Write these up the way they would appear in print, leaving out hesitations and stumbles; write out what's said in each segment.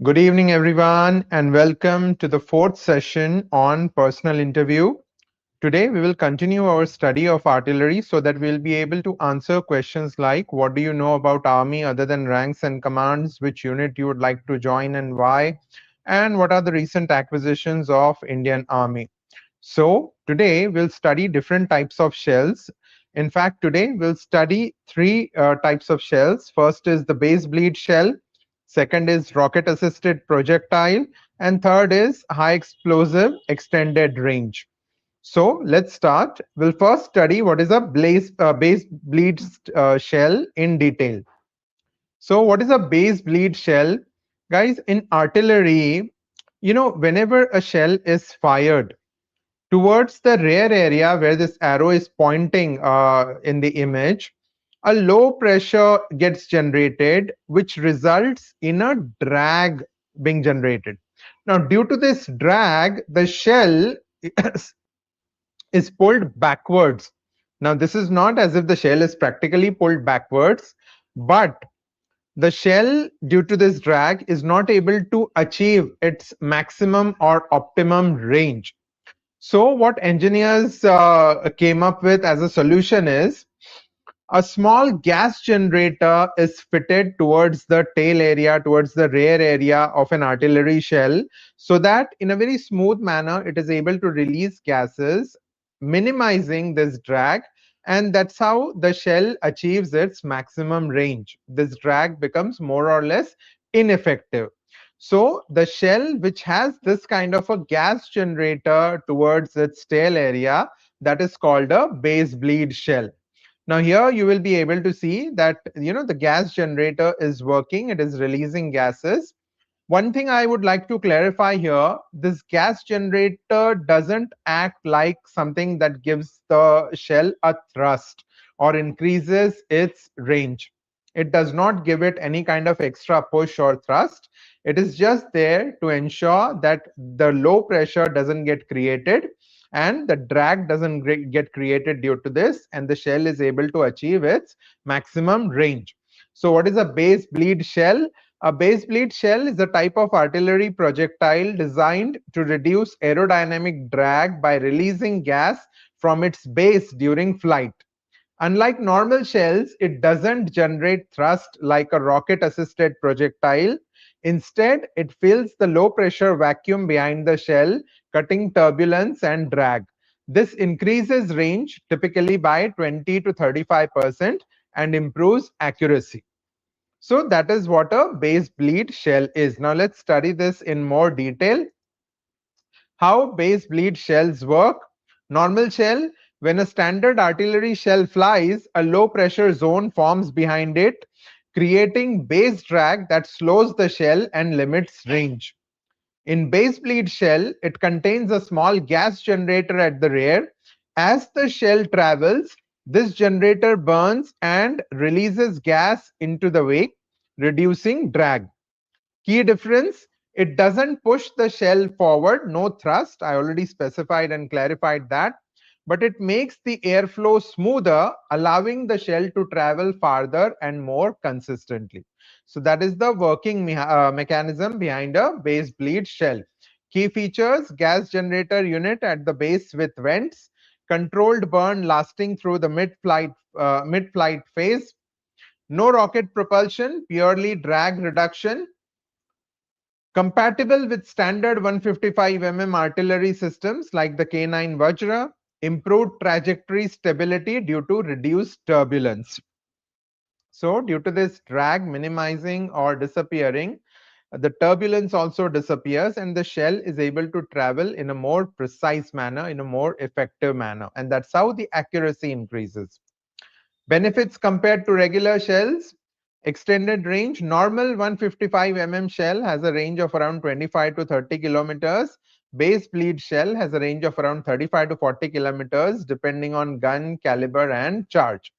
Good evening, everyone, and welcome to the fourth session on personal interview. Today, we will continue our study of artillery so that we'll be able to answer questions like what do you know about Army other than ranks and commands, which unit you would like to join and why, and what are the recent acquisitions of Indian Army. So, today we'll study different types of shells. In fact, today we'll study three types of shells. First is the base bleed shell. Second is rocket assisted projectile, and third is high explosive extended range. So let's start. We'll first study what is a base bleed shell in detail. So what is a base bleed shell? Guys, in artillery, whenever a shell is fired towards the rear area where this arrow is pointing in the image, a low pressure gets generated, which results in a drag being generated. Now, due to this drag, the shell is pulled backwards. Now, this is not as if the shell is practically pulled backwards, but the shell, due to this drag, is not able to achieve its maximum or optimum range. So what engineers came up with as a solution is a small gas generator is fitted towards the tail area, towards the rear area of an artillery shell, so that in a very smooth manner it is able to release gases, minimizing this drag, and that's how the shell achieves its maximum range. This drag becomes more or less ineffective. So the shell which has this kind of a gas generator towards its tail area, that is called a base bleed shell. Now here you will be able to see that the gas generator is working, it is releasing gases. One thing I would like to clarify here, this gas generator doesn't act like something that gives the shell a thrust or increases its range. It does not give it any kind of extra push or thrust. It is just there to ensure that the low pressure doesn't get created and the drag doesn't get created due to this, and the shell is able to achieve its maximum range. So what is a base bleed shell? A base bleed shell is a type of artillery projectile designed to reduce aerodynamic drag by releasing gas from its base during flight. Unlike normal shells, it doesn't generate thrust like a rocket-assisted projectile. Instead, it fills the low-pressure vacuum behind the shell, cutting turbulence and drag. This increases range, typically by 20 to 35%, and improves accuracy. So that is what a base bleed shell is. Now let's study this in more detail. How base bleed shells work. Normal shell, when a standard artillery shell flies, a low pressure zone forms behind it, creating base drag that slows the shell and limits range. In base bleed shell, it contains a small gas generator at the rear. As the shell travels, this generator burns and releases gas into the wake, reducing drag. Key difference, it doesn't push the shell forward, no thrust. I already specified and clarified that, but it makes the airflow smoother, allowing the shell to travel farther and more consistently. So that is the working mechanism behind a base bleed shell. Key features, gas generator unit at the base with vents, controlled burn lasting through the mid-flight phase, no rocket propulsion, purely drag reduction, compatible with standard 155 mm artillery systems like the K9 Vajra, improved trajectory stability due to reduced turbulence. So due to this drag minimizing or disappearing, the turbulence also disappears and the shell is able to travel in a more precise manner, in a more effective manner, and that's how the accuracy increases. Benefits compared to regular shells. Extended range. Normal 155 mm shell has a range of around 25 to 30 kilometers. Base bleed shell has a range of around 35 to 40 kilometers depending on gun, caliber and charge.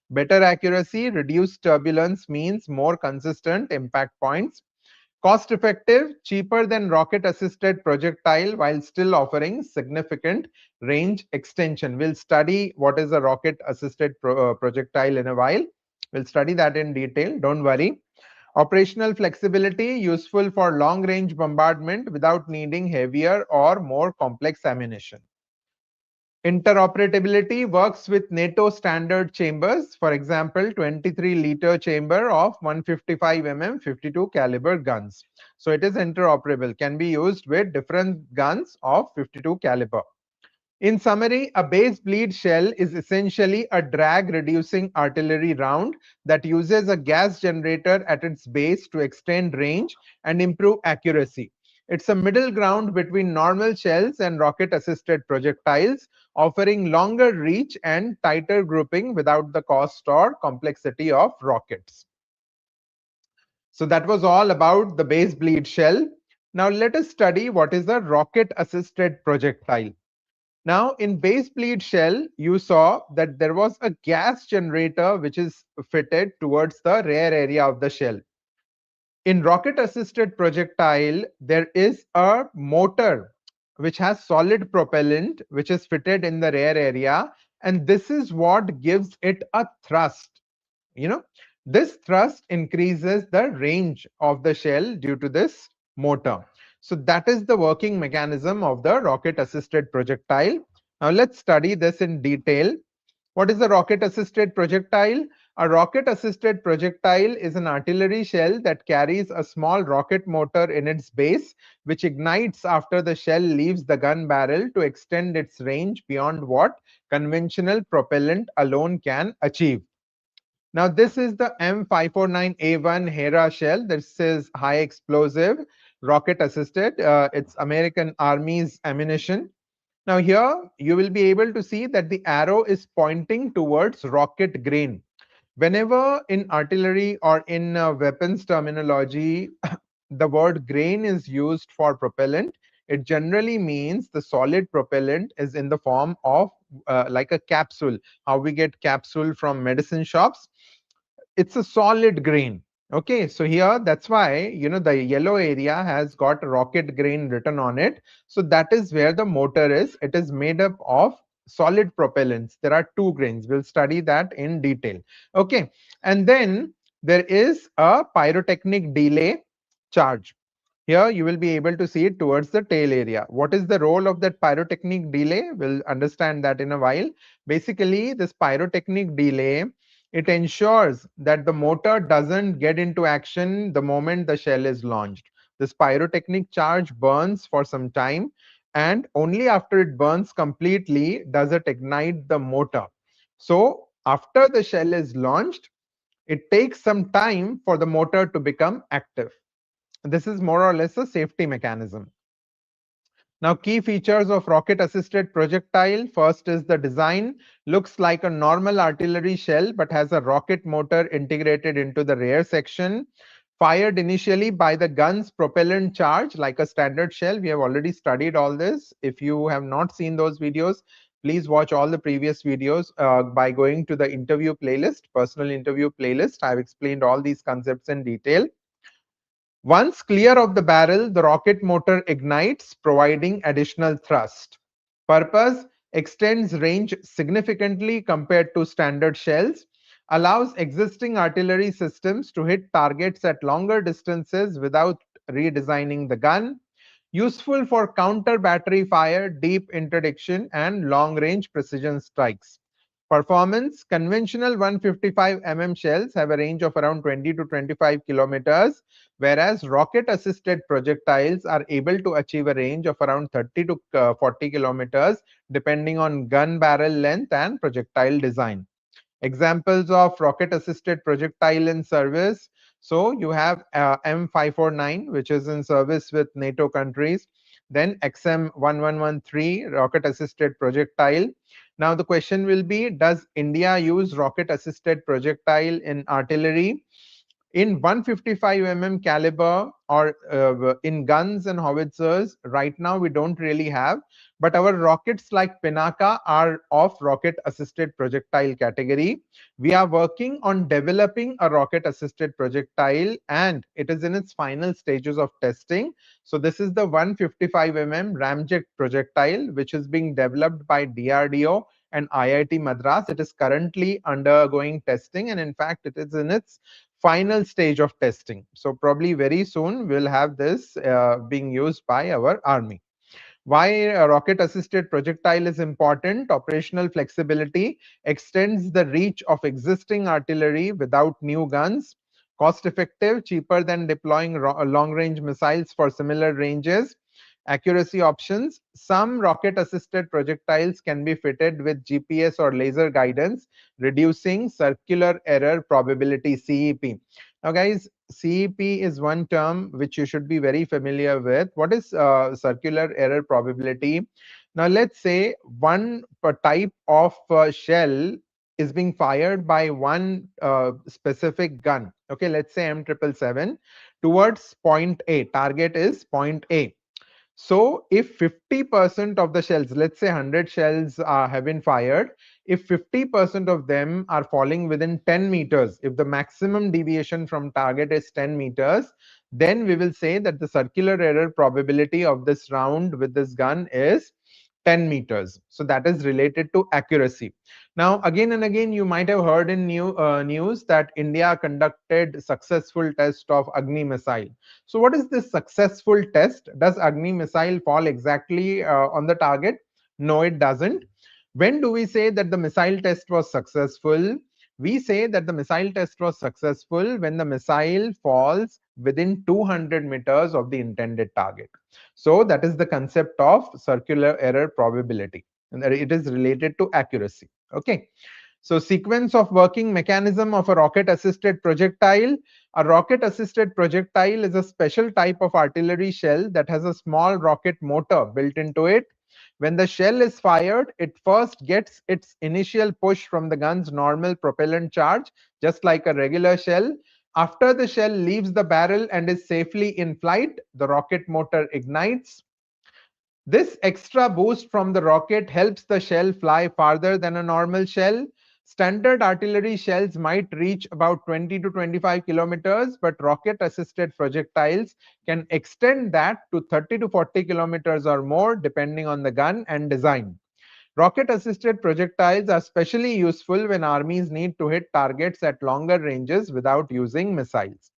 Better accuracy, reduced turbulence means more consistent impact points. Cost effective, cheaper than rocket assisted projectile while still offering significant range extension. We'll study what is a rocket assisted projectile in a while. We'll study that in detail, don't worry. Operational flexibility, useful for long-range bombardment without needing heavier or more complex ammunition. Interoperability works with NATO standard chambers, for example, 23-liter chamber of 155 mm 52 caliber guns. So it is interoperable, can be used with different guns of 52 caliber. In summary, a base bleed shell is essentially a drag-reducing artillery round that uses a gas generator at its base to extend range and improve accuracy. It's a middle ground between normal shells and rocket-assisted projectiles, offering longer reach and tighter grouping without the cost or complexity of rockets. So that was all about the base bleed shell. Now let us study what is a rocket-assisted projectile. Now, in base bleed shell, you saw that there was a gas generator which is fitted towards the rear area of the shell. In rocket-assisted projectile, there is a motor which has solid propellant which is fitted in the rear area, and this is what gives it a thrust. This thrust increases the range of the shell due to this motor. So that is the working mechanism of the rocket-assisted projectile. Now let's study this in detail. What is a rocket-assisted projectile? A rocket-assisted projectile is an artillery shell that carries a small rocket motor in its base, which ignites after the shell leaves the gun barrel to extend its range beyond what conventional propellant alone can achieve. Now, this is the M549A1 Hera shell. This is high explosive, rocket assisted. It's American Army's ammunition. Now, here you will be able to see that the arrow is pointing towards rocket grain. Whenever in artillery or in weapons terminology, the word grain is used for propellant, it generally means the solid propellant is in the form of like a capsule. How we get capsule from medicine shops, it's a solid grain. Okay, so here that's why the yellow area has got rocket grain written on it. So that is where the motor is. It is made up of solid propellants. There are two grains. We'll study that in detail. Okay, and then there is a pyrotechnic delay charge. Here you will be able to see it towards the tail area. What is the role of that pyrotechnic delay? We'll understand that in a while. Basically, this pyrotechnic delay, it ensures that the motor doesn't get into action the moment the shell is launched. This pyrotechnic charge burns for some time, and only after it burns completely does it ignite the motor. So after the shell is launched, it takes some time for the motor to become active. This is more or less a safety mechanism. Now, key features of rocket-assisted projectile. First is the design. Looks like a normal artillery shell, but has a rocket motor integrated into the rear section. Fired initially by the gun's propellant charge, like a standard shell. We have already studied all this. If you have not seen those videos, please watch all the previous videos by going to the interview playlist, personal interview playlist. I've explained all these concepts in detail. Once clear of the barrel, the rocket motor ignites, providing additional thrust. Purpose: extends range significantly compared to standard shells, allows existing artillery systems to hit targets at longer distances without redesigning the gun. Useful for counter battery fire, deep interdiction, and long range precision strikes. Performance: conventional 155 mm shells have a range of around 20 to 25 kilometers, whereas rocket-assisted projectiles are able to achieve a range of around 30 to 40 kilometers, depending on gun barrel length and projectile design. Examples of rocket-assisted projectile in service. So you have M549, which is in service with NATO countries. Then XM1113, rocket-assisted projectile. Now the question will be, does India use rocket-assisted projectile in artillery? In 155 mm caliber or in guns and howitzers, right now we don't really have, but our rockets like Pinaka are of rocket-assisted projectile category. We are working on developing a rocket-assisted projectile, and it is in its final stages of testing. So this is the 155 mm ramjet projectile, which is being developed by DRDO and IIT Madras. It is currently undergoing testing, and in fact, it is in its final stage of testing. So probably very soon we'll have this being used by our army. Why a rocket assisted projectile is important? Operational flexibility extends the reach of existing artillery without new guns. Cost effective, cheaper than deploying long range missiles for similar ranges. Accuracy options. Some rocket assisted projectiles can be fitted with GPS or laser guidance, reducing circular error probability, CEP. Now, guys, CEP is one term which you should be very familiar with. What is circular error probability? Now, let's say one type of shell is being fired by one specific gun. Okay, let's say M777 towards point A. Target is point A. So if 50% of the shells, let's say 100 shells have been fired, if 50% of them are falling within 10 meters, if the maximum deviation from target is 10 meters, then we will say that the circular error probability of this round with this gun is 10 meters. So that is related to accuracy. Now, again and again, you might have heard in news that India conducted successful test of Agni missile. So what is this successful test? Does Agni missile fall exactly on the target? No, it doesn't. When do we say that the missile test was successful? We say that the missile test was successful when the missile falls within 200 meters of the intended target. So that is the concept of circular error probability, and it is related to accuracy. Okay. So sequence of working mechanism of a rocket assisted projectile. A rocket assisted projectile is a special type of artillery shell that has a small rocket motor built into it. When the shell is fired, it first gets its initial push from the gun's normal propellant charge, just like a regular shell. After the shell leaves the barrel and is safely in flight, the rocket motor ignites. This extra boost from the rocket helps the shell fly farther than a normal shell. Standard artillery shells might reach about 20 to 25 kilometers, but rocket assisted projectiles can extend that to 30 to 40 kilometers or more, depending on the gun and design. Rocket assisted projectiles are especially useful when armies need to hit targets at longer ranges without using missiles.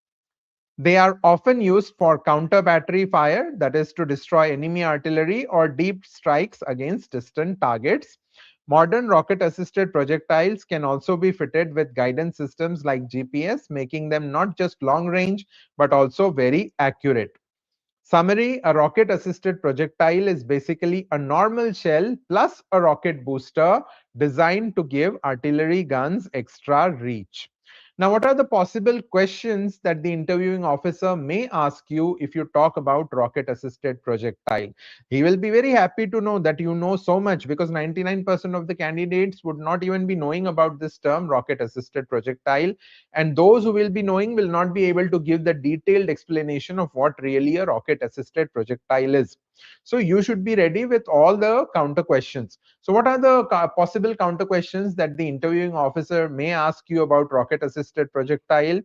They are often used for counter battery fire, that is to destroy enemy artillery, or deep strikes against distant targets. Modern rocket assisted projectiles can also be fitted with guidance systems like GPS, making them not just long range but also very accurate. Summary: a rocket assisted projectile is basically a normal shell plus a rocket booster designed to give artillery guns extra reach. Now, what are the possible questions that the interviewing officer may ask you if you talk about rocket assisted projectile? He will be very happy to know that you know so much, because 99% of the candidates would not even be knowing about this term rocket assisted projectile, and those who will be knowing will not be able to give the detailed explanation of what really a rocket assisted projectile is. So you should be ready with all the counter questions. So what are the possible counter questions that the interviewing officer may ask you about rocket assisted projectile?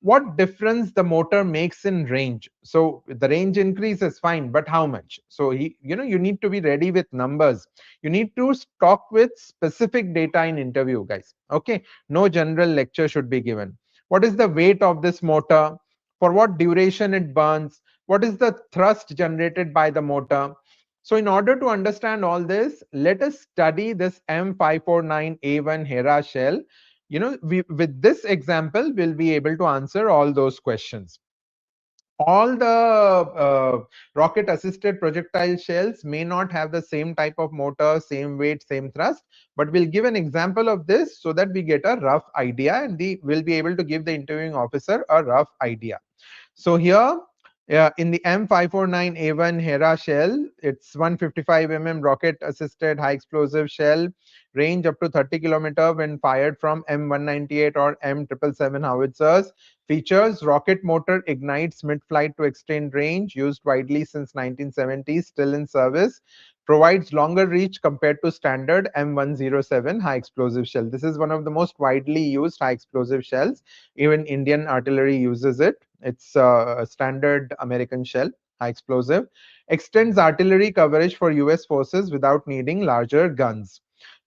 What difference the motor makes in range? So the range increase is fine, but how much? So you need to be ready with numbers. You need to talk with specific data in interview, guys. Okay, no general lecture should be given. What is the weight of this motor? For what duration it burns? What is the thrust generated by the motor? So in order to understand all this, let us study this M549A1 Hera shell. With this example, we'll be able to answer all those questions. All the rocket assisted projectile shells may not have the same type of motor, same weight, same thrust, but we'll give an example of this so that we get a rough idea, and we'll be able to give the interviewing officer a rough idea. So here, in the M549A1 Hera shell, it's 155 rocket assisted high explosive shell, range up to 30 km when fired from M198 or M777 howitzers. Features: rocket motor ignites mid-flight to extend range, used widely since 1970s, still in service. Provides longer reach compared to standard M107 high explosive shell. This is one of the most widely used high explosive shells. Even Indian artillery uses it. It's a standard American shell, high explosive. Extends artillery coverage for US forces without needing larger guns.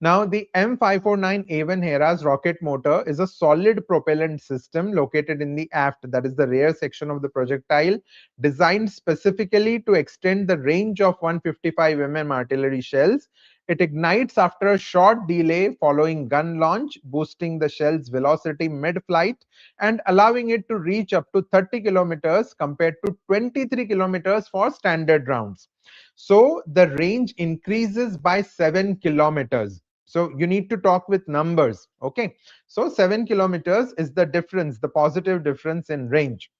Now, the M549A1 Hera's rocket motor is a solid propellant system located in the aft, that is the rear section of the projectile, designed specifically to extend the range of 155 artillery shells. It ignites after a short delay following gun launch, boosting the shell's velocity mid-flight and allowing it to reach up to 30 kilometers compared to 23 kilometers for standard rounds. So the range increases by 7 kilometers. So you need to talk with numbers. Okay. So 7 kilometers is the difference, the positive difference in range.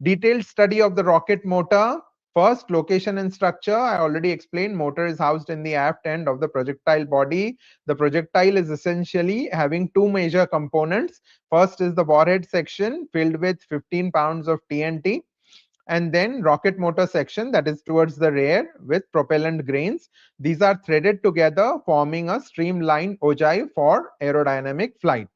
Detailed study of the rocket motor. First, location and structure. I already explained motor is housed in the aft end of the projectile body. The projectile is essentially having two major components. First is the warhead section filled with 15 pounds of TNT, and then rocket motor section that is towards the rear with propellant grains. These are threaded together, forming a streamlined ogive for aerodynamic flight.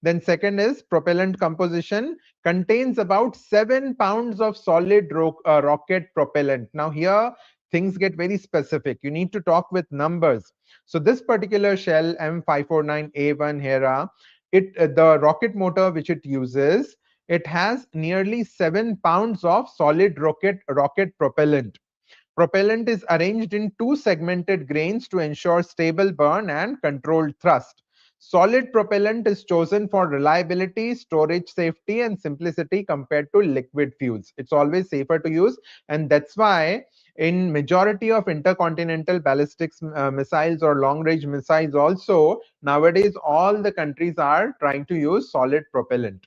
Then second is propellant composition, contains about 7 pounds of solid rocket propellant. Now here things get very specific. You need to talk with numbers. So this particular shell M549A1 Hera, the rocket motor which it uses, it has nearly 7 pounds of solid rocket propellant. Propellant is arranged in two segmented grains to ensure stable burn and controlled thrust. Solid propellant is chosen for reliability, storage safety, and simplicity compared to liquid fuels. It's always safer to use, and that's why in majority of intercontinental ballistic missiles or long-range missiles also, nowadays all the countries are trying to use solid propellant,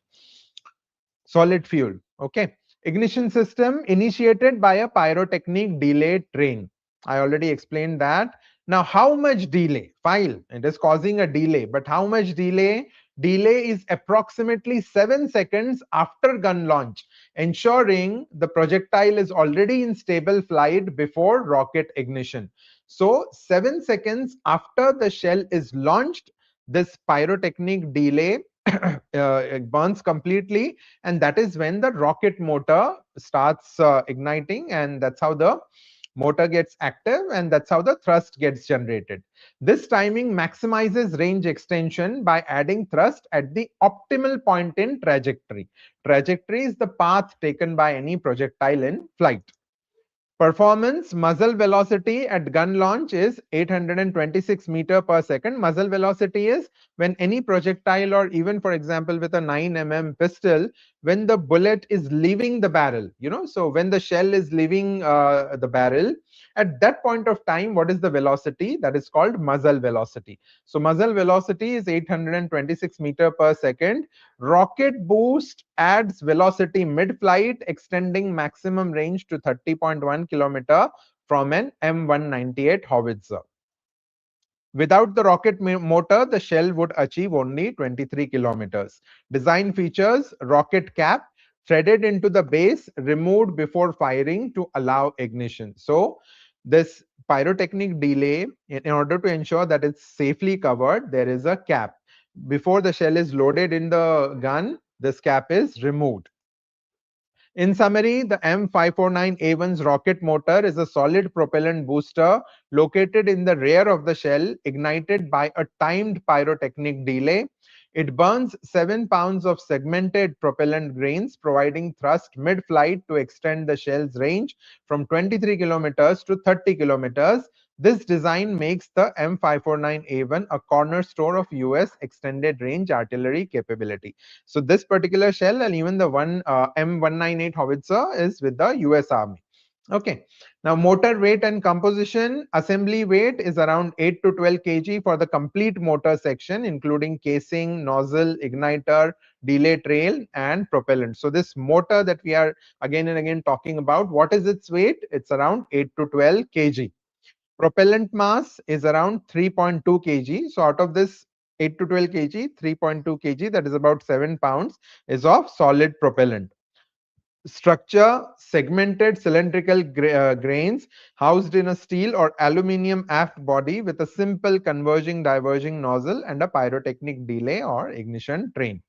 solid fuel. Okay. Ignition system initiated by a pyrotechnic delay train. I already explained that. Now, how much delay? File. It is causing a delay, but how much delay? Delay is approximately 7 seconds after gun launch, ensuring the projectile is already in stable flight before rocket ignition. So, 7 seconds after the shell is launched, this pyrotechnic delay it burns completely, and that is when the rocket motor starts igniting, and that's how the motor gets active, and that's how the thrust gets generated. This timing maximizes range extension by adding thrust at the optimal point in trajectory. Trajectory is the path taken by any projectile in flight. Performance, muzzle velocity at gun launch is 826 meter per second. Muzzle velocity is when any projectile, or even for example with a 9 mm pistol, when the bullet is leaving the barrel, so when the shell is leaving the barrel, at that point of time, what is the velocity? That is called muzzle velocity. So muzzle velocity is 826 meter per second. Rocket boost adds velocity mid-flight, extending maximum range to 30.1 kilometer from an M198 howitzer. Without the rocket motor, the shell would achieve only 23 kilometers. Design features: rocket cap threaded into the base, removed before firing to allow ignition. So this pyrotechnic delay, in order to ensure that it's safely covered, there is a cap. Before the shell is loaded in the gun, this cap is removed. In summary, the M549A1's rocket motor is a solid propellant booster located in the rear of the shell, ignited by a timed pyrotechnic delay. It burns 7 pounds of segmented propellant grains, providing thrust mid-flight to extend the shell's range from 23 kilometers to 30 kilometers. This design makes the M549A1 a cornerstone of US extended range artillery capability. So this particular shell, and even the M198 howitzer, is with the US Army. Okay. Now, motor weight and composition. Assembly weight is around 8 to 12 kg for the complete motor section, including casing, nozzle, igniter, delay trail, and propellant. So this motor that we are again and again talking about, what is its weight? It's around 8 to 12 kg. Propellant mass is around 3.2 kg. So out of this 8 to 12 kg, 3.2 kg, that is about 7 pounds, is of solid propellant. Structure: segmented cylindrical grains housed in a steel or aluminium aft body with a simple converging diverging nozzle and a pyrotechnic delay or ignition train.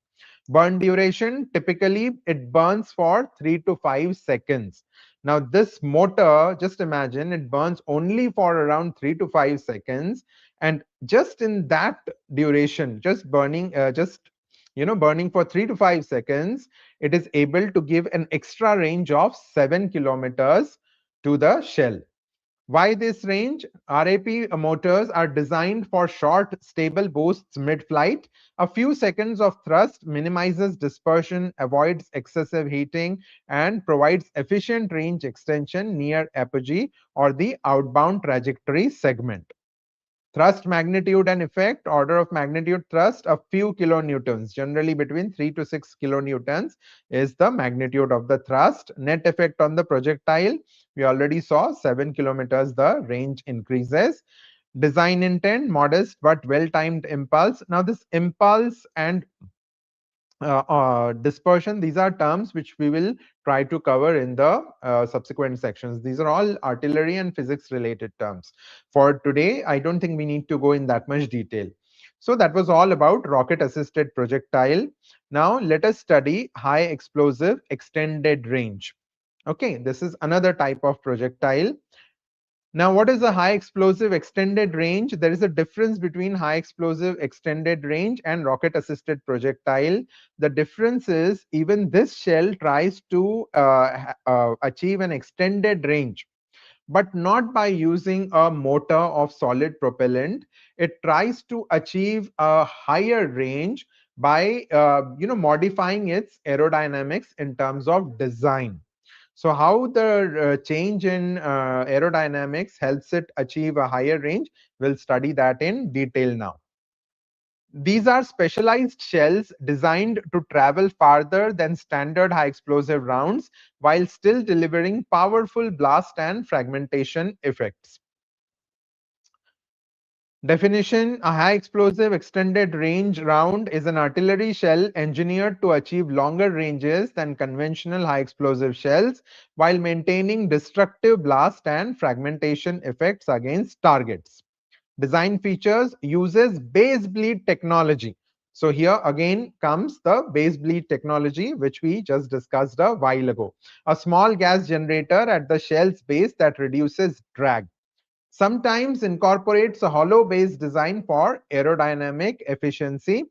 Burn duration: typically it burns for 3 to 5 seconds. Now this motor, just imagine, it burns only for around 3 to 5 seconds, And just in that duration, just burning, burning for 3 to 5 seconds, it is able to give an extra range of 7 kilometers to the shell. Why this range? RAP motors are designed for short, stable boosts mid-flight. A few seconds of thrust minimizes dispersion, avoids excessive heating, and provides efficient range extension near apogee or the outbound trajectory segment. Thrust magnitude and effect, order of magnitude thrust, a few kilonewtons, generally between 3 to 6 kilonewtons is the magnitude of the thrust. Net effect on the projectile, we already saw 7 kilometers, the range increases. Design intent, modest but well-timed impulse. Now this impulse and dispersion, these are terms which we will try to cover in the subsequent sections. These are all artillery and physics related terms. For today, I don't think we need to go in that much detail. So that was all about rocket assisted projectile. Now let us study high explosive extended range. Okay, this is another type of projectile. Now, what is a high explosive extended range? There is a difference between high explosive extended range and rocket assisted projectile. The difference is even this shell tries to achieve an extended range, but not by using a motor of solid propellant. It tries to achieve a higher range by modifying its aerodynamics in terms of design. So how the change in aerodynamics helps it achieve a higher range, we'll study that in detail now. These are specialized shells designed to travel farther than standard high explosive rounds while still delivering powerful blast and fragmentation effects. Definition: a high explosive extended range round is an artillery shell engineered to achieve longer ranges than conventional high explosive shells while maintaining destructive blast and fragmentation effects against targets. Design features: uses base bleed technology. So here again comes the base bleed technology, which we just discussed a while ago. A small gas generator at the shell's base that reduces drag. Sometimes incorporates a hollow base design for aerodynamic efficiency,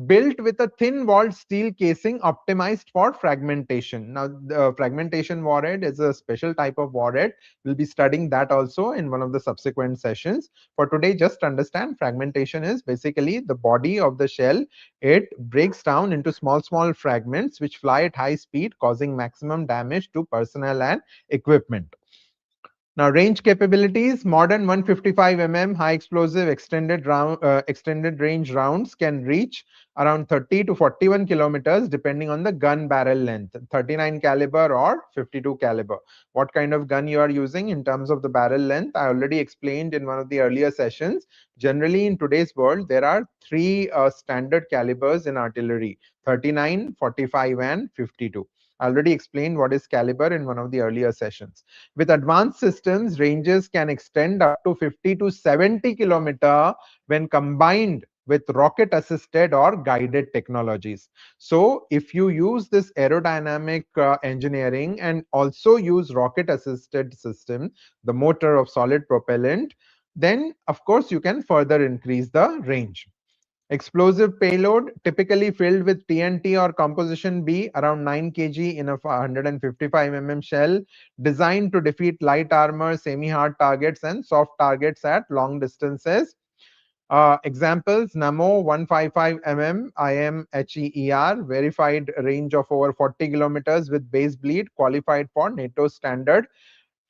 built with a thin-walled steel casing optimized for fragmentation. Now, the fragmentation warhead is a special type of warhead. We'll be studying that also in one of the subsequent sessions. For today, just understand fragmentation is basically the body of the shell. It breaks down into small, small fragments which fly at high speed, causing maximum damage to personnel and equipment. Now, range capabilities: modern 155 high explosive extended range rounds can reach around 30 to 41 kilometers depending on the gun barrel length, 39 caliber or 52 caliber. What kind of gun you are using in terms of the barrel length, I already explained in one of the earlier sessions. Generally, in today's world, there are three standard calibers in artillery: 39, 45, and 52. I already explained what is caliber in one of the earlier sessions. With advanced systems, ranges can extend up to 50 to 70 kilometer when combined with rocket assisted or guided technologies. So if you use this aerodynamic engineering and also use rocket assisted system, the motor of solid propellant, then of course you can further increase the range. Explosive payload, typically filled with TNT or composition B, around 9 kg in a 155 shell, designed to defeat light armor, semi-hard targets, and soft targets at long distances. Examples: Namo 155 IMHEER, verified range of over 40 kilometers with base bleed, qualified for NATO standard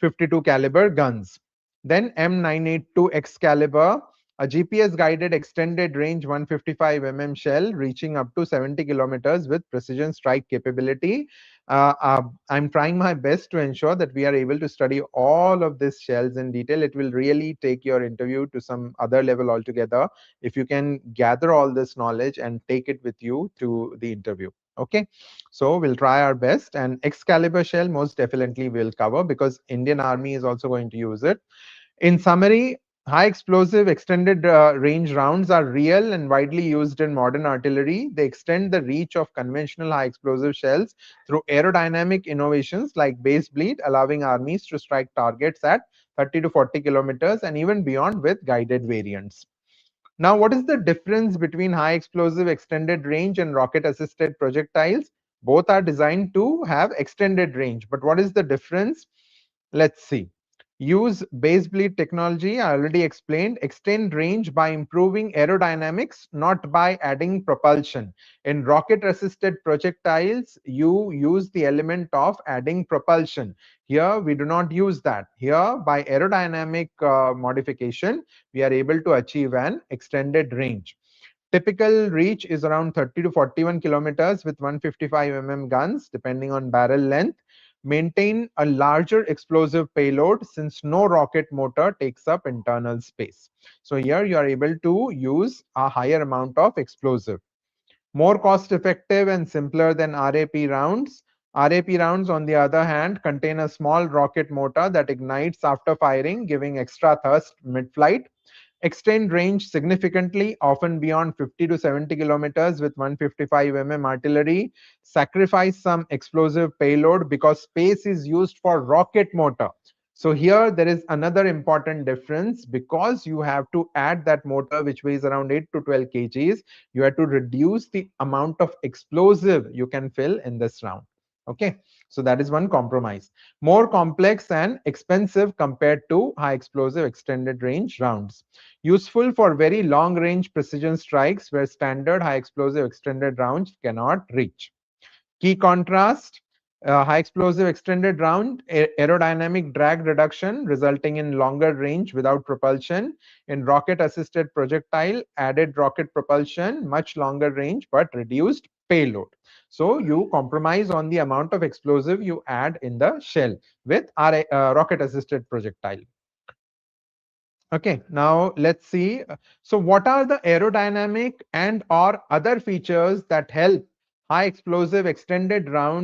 52 caliber guns. Then M982 Excalibur, a GPS-guided extended range 155 shell reaching up to 70 kilometers with precision strike capability. I'm trying my best to ensure that we are able to study all of these shells in detail. It will really take your interview to some other level altogether if you can gather all this knowledge and take it with you to the interview. Okay, so we'll try our best, and Excalibur shell most definitely will cover because Indian Army is also going to use it. In summary, high explosive extended range rounds are real and widely used in modern artillery. They extend the reach of conventional high explosive shells through aerodynamic innovations like base bleed, allowing armies to strike targets at 30 to 40 kilometers and even beyond with guided variants. Now, what is the difference between high explosive extended range and rocket assisted projectiles? Both are designed to have extended range, but what is the difference? Let's see. Use base bleed technology. I already explained. Extend range by improving aerodynamics, not by adding propulsion. In rocket assisted projectiles, you use the element of adding propulsion. Here, we do not use that. Here, by aerodynamic modification, we are able to achieve an extended range. Typical reach is around 30 to 41 kilometers with 155 guns, depending on barrel length. Maintain a larger explosive payload since no rocket motor takes up internal space. So here you are able to use a higher amount of explosive. More cost effective and simpler than RAP rounds. RAP rounds, on the other hand, contain a small rocket motor that ignites after firing, giving extra thrust mid-flight. Extend range significantly, often beyond 50 to 70 kilometers with 155 artillery. Sacrifice some explosive payload because space is used for rocket motor. So here there is another important difference. Because you have to add that motor which weighs around 8 to 12 kgs, you have to reduce the amount of explosive you can fill in this round. Okay, so that is one compromise. More complex and expensive compared to high explosive extended range rounds. Useful for very long range precision strikes where standard high explosive extended rounds cannot reach. Key contrast: high explosive extended round, aerodynamic drag reduction resulting in longer range without propulsion. In rocket assisted projectile, added rocket propulsion, much longer range but reduced payload. So you compromise on the amount of explosive you add in the shell with rocket assisted projectile. Okay, now let's see. So what are the aerodynamic and or other features that help high explosive extended range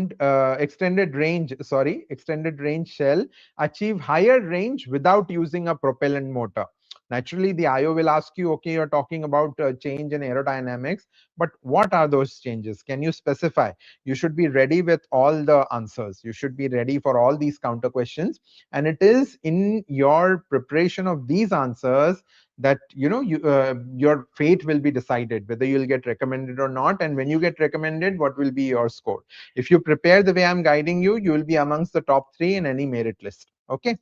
shell achieve higher range without using a propellant motor? Naturally, the IO will ask you, okay, you're talking about change in aerodynamics, but what are those changes? Can you specify? You should be ready with all the answers. You should be ready for all these counter questions, and it is in your preparation of these answers that your fate will be decided, whether you'll get recommended or not. And when you get recommended, what will be your score? If you prepare the way I'm guiding you, you will be amongst the top 3 in any merit list. Okay,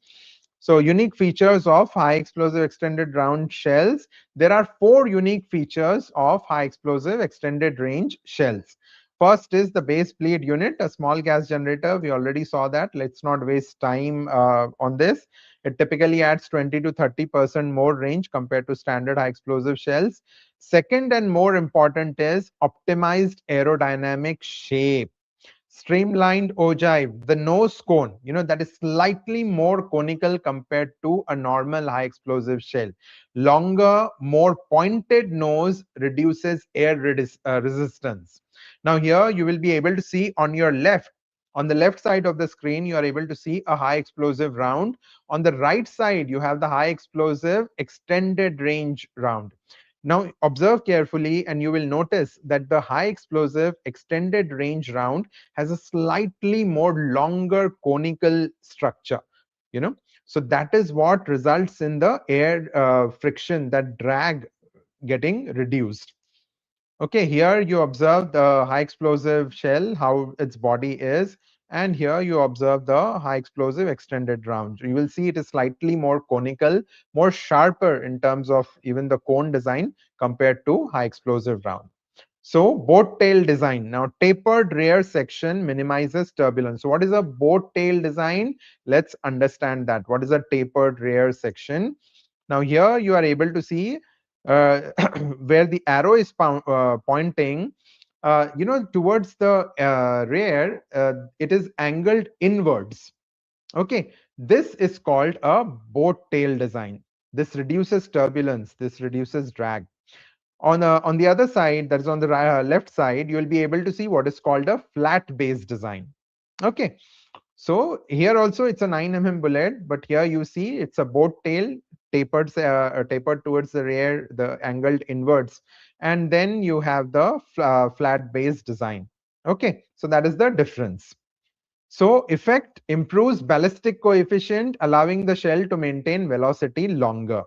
so unique features of high explosive extended round shells. There are 4 unique features of high explosive extended range shells. First is the base bleed unit, a small gas generator. We already saw that. Let's not waste time on this. It typically adds 20 to 30% more range compared to standard high explosive shells. Second and more important is optimized aerodynamic shape. Streamlined ogive, the nose cone, that is slightly more conical compared to a normal high explosive shell. Longer, more pointed nose reduces air resistance. Now here you will be able to see on your left, on the left side of the screen, you are able to see a high explosive round. On the right side, you have the high explosive extended range round. Now observe carefully and you will notice that the high explosive extended range round has a slightly more longer conical structure. You know, so that is what results in the air friction, that drag getting reduced. Okay, here you observe the high explosive shell, how its body is, and here you observe the high explosive extended round. You will see it is slightly more conical, more sharper in terms of even the cone design compared to high explosive round. So boat tail design. Now tapered rear section minimizes turbulence. So what is a boat tail design? Let's understand that. What is a tapered rear section? Now here you are able to see uh, where the arrow is pointing, towards the rear, it is angled inwards. Okay, this is called a boat tail design. This reduces turbulence, this reduces drag. On the other side, that is on the left side, you will be able to see what is called a flat base design. Okay, so here also it's a 9 bullet, but here you see it's a boat tail tapered towards the rear, the angled inwards, and then you have the flat base design. Okay, so that is the difference. So effect improves ballistic coefficient, allowing the shell to maintain velocity longer.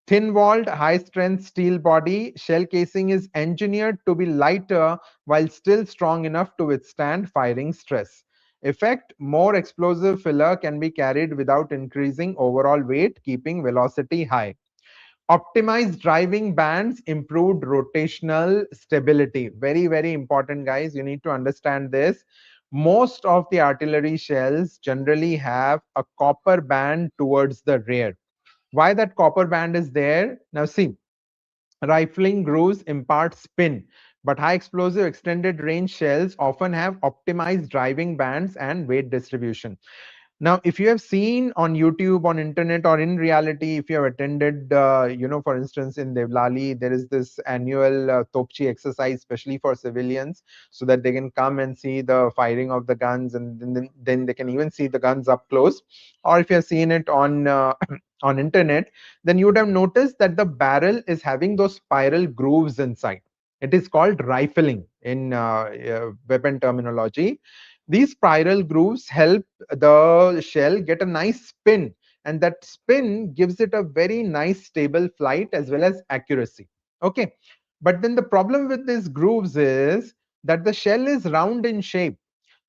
Thin-walled, high-strength steel body, shell casing is engineered to be lighter while still strong enough to withstand firing stress. Effect, more explosive filler can be carried without increasing overall weight, keeping velocity high. Optimized driving bands, improved rotational stability. Very, very important, guys. You need to understand this. Most of the artillery shells generally have a copper band towards the rear. Why that copper band is there? Now see, rifling grooves impart spin, but high explosive extended range shells often have optimized driving bands and weight distribution. Now, if you have seen on YouTube, on internet, or in reality, if you have attended, for instance, in Devlali, there is this annual Topchi exercise, especially for civilians, so that they can come and see the firing of the guns, and then they can even see the guns up close. Or if you have seen it on on internet, then you would have noticed that the barrel is having those spiral grooves inside. It is called rifling in weapon terminology. These spiral grooves help the shell get a nice spin, and that spin gives it a very nice stable flight as well as accuracy. Okay, but then the problem with these grooves is that the shell is round in shape.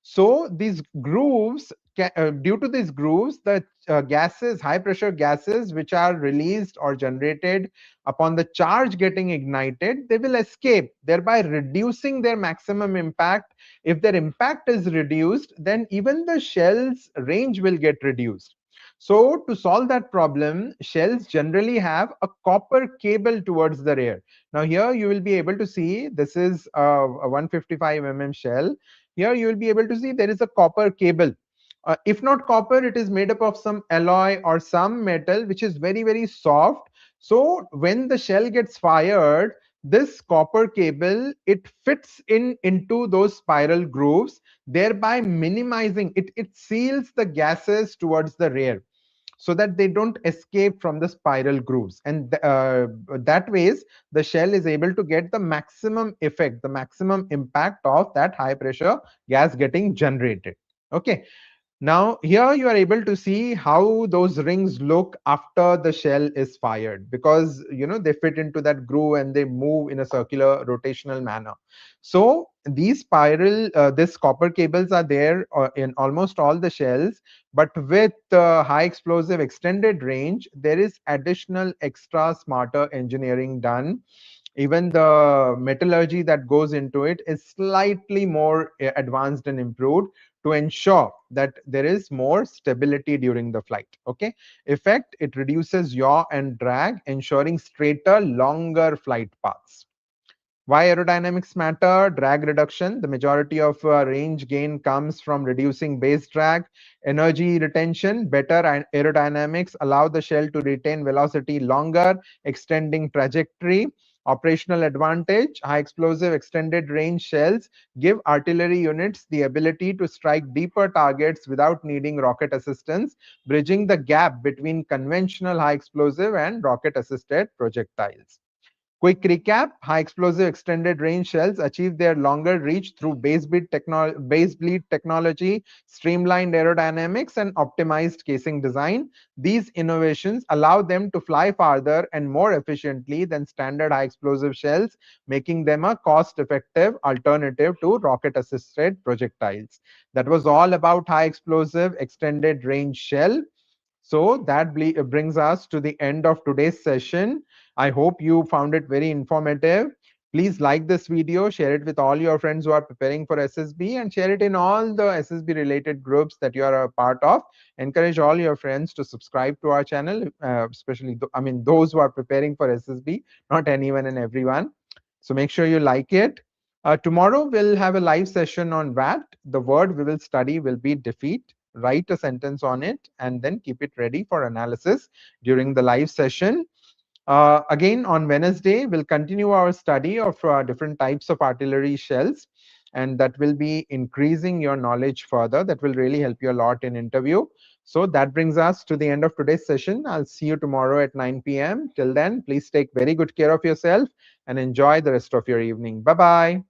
So these grooves, due to these grooves, the gases, high pressure gases, which are released or generated upon the charge getting ignited, they will escape, thereby reducing their maximum impact. If their impact is reduced, then even the shell's range will get reduced. So to solve that problem, shells generally have a copper cable towards the rear. Now here you will be able to see this is a 155 shell. Here you will be able to see there is a copper cable. If not copper, it is made up of some alloy or some metal which is very, very soft. So when the shell gets fired, this copper cable, it fits into those spiral grooves, thereby minimizing it. It seals the gases towards the rear so that they don't escape from the spiral grooves, and that ways the shell is able to get the maximum effect, the maximum impact of that high pressure gas getting generated. Okay, now, here you are able to see how those rings look after the shell is fired, because they fit into that groove and they move in a circular rotational manner. So these this copper cables are there in almost all the shells, but with high explosive extended range, there is additional extra smarter engineering done. Even the metallurgy that goes into it is slightly more advanced and improved to ensure that there is more stability during the flight. Okay, effect, it reduces yaw and drag, ensuring straighter, longer flight paths. Why aerodynamics matter? Drag reduction. The majority of range gain comes from reducing base drag. Energy retention. Better aerodynamics allow the shell to retain velocity longer, extending trajectory. Operational advantage. High explosive extended range shells give artillery units the ability to strike deeper targets without needing rocket assistance, bridging the gap between conventional high explosive and rocket assisted projectiles. Quick recap, high explosive extended range shells achieve their longer reach through base bleed technology, streamlined aerodynamics, and optimized casing design. These innovations allow them to fly farther and more efficiently than standard high explosive shells, making them a cost-effective alternative to rocket-assisted projectiles. That was all about high explosive extended range shell. So that brings us to the end of today's session. I hope you found it very informative. Please like this video, share it with all your friends who are preparing for SSB, and share it in all the SSB related groups that you are a part of. Encourage all your friends to subscribe to our channel, especially, those who are preparing for SSB, not anyone and everyone. So make sure you like it. Tomorrow we'll have a live session on VAT. The word we will study will be defeat. Write a sentence on it and then keep it ready for analysis during the live session. Again, on Wednesday, we'll continue our study of different types of artillery shells, and that will be increasing your knowledge further. That will really help you a lot in interview. So that brings us to the end of today's session. I'll see you tomorrow at 9 p.m. Till then, please take very good care of yourself and enjoy the rest of your evening. Bye-bye.